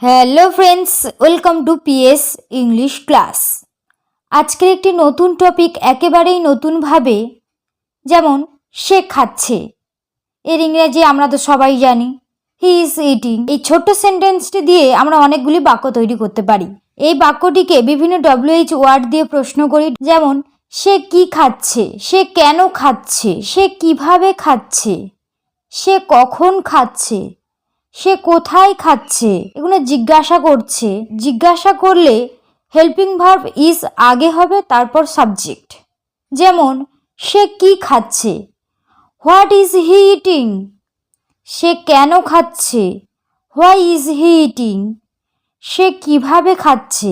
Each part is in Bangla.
Hello friends, welcome to PS English class. আজকের একটি নতুন টপিক, একেবারেই নতুনভাবে, যেমন সে খাচ্ছে। এর ইংরেজি আমরা তো সবাই জানি, হি ইজ ইটিং। এই ছোট্ট সেন্টেন্সটি দিয়ে আমরা অনেকগুলি বাক্য তৈরি করতে পারি। এই বাক্যটিকে বিভিন্ন WH ওয়ার্ড দিয়ে প্রশ্ন করি, যেমন সে কি খাচ্ছে, সে কেন খাচ্ছে, সে কিভাবে খাচ্ছে, সে কখন খাচ্ছে, সে কোথায় খাচ্ছে। এগুলো জিজ্ঞাসা করছে। জিজ্ঞাসা করলে হেল্পিং ভার্ব ইজ আগে হবে, তারপর সাবজেক্ট। যেমন সে কি খাচ্ছে, হোয়াট ইজ হি ইটিং। সে কেন খাচ্ছে, হোয়াই ইজ হি ইটিং। সে কিভাবে খাচ্ছে,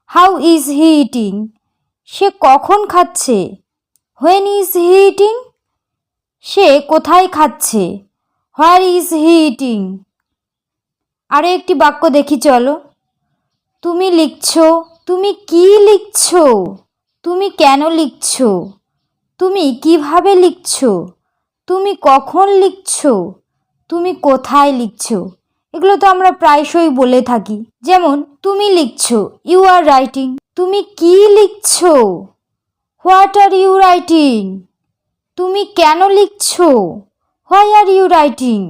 হাউ ইজ হি ইটিং। সে কখন খাচ্ছে, হোয়েন ইজ হি ইটিং। সে কোথায় খাচ্ছে, হোয়ার ইজ হি ইটিং। আরও একটি বাক্য দেখি চলো। তুমি লিখছো, তুমি কি লিখছো, তুমি কেন লিখছো, তুমি কিভাবে লিখছো, তুমি কখন লিখছো, তুমি কোথায় লিখছো। এগুলো তো আমরা প্রায়শই বলে থাকি। যেমন তুমি লিখছো, ইউ আর রাইটিং। তুমি কি লিখছো, হোয়াট আর ইউ রাইটিং। তুমি কেন লিখছো, হোয়াই আর ইউ রাইটিং।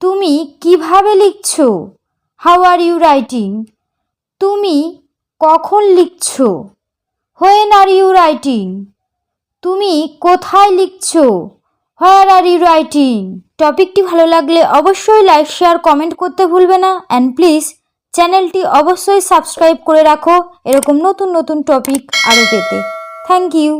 তুমি কিভাবে লিখছো, হাউ আর ইউ রাইটিং। তুমি কখন লিখছো, হোয়েন আর ইউ রাইটিং। তুমি কোথায় লিখছো, হোয়ার আর ইউ রাইটিং। টপিকটি ভালো লাগলে অবশ্যই লাইক, শেয়ার, কমেন্ট করতে ভুলবে না। অ্যান্ড প্লিজ চ্যানেলটি অবশ্যই সাবস্ক্রাইব করে রাখো এরকম নতুন নতুন টপিক আরও পেতে। Thank you.